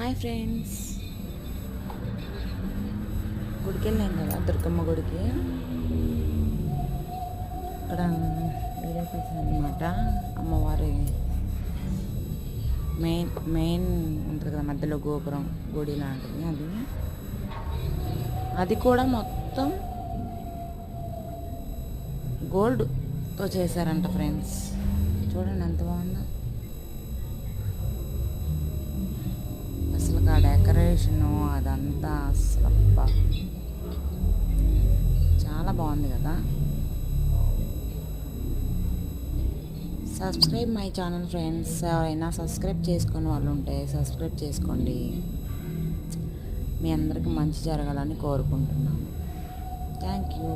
Hi friends, గుడికి వెళ్ళాం కదా, దుర్గమ్మ గుడికి. ఇక్కడ వీడియో తీసాను అనమాట. అమ్మవారి మెయిన్ ఉంటుంది కదా, మధ్యలో గోపురం గుడి లాంటిది. అది కూడా మొత్తం గోల్డ్తో చేశారంట ఫ్రెండ్స్. చూడండి ఎంత బాగుందో అసలు. ఆ డెకరేషను అదంతా అసలు చాలా బాగుంది కదా. Subscribe my channel friends. ఎవరైనా సబ్స్క్రైబ్ చేసుకుని వాళ్ళు ఉంటే సబ్స్క్రైబ్ చేసుకోండి. మీ అందరికీ మంచి జరగాలని కోరుకుంటున్నాను. Thank you.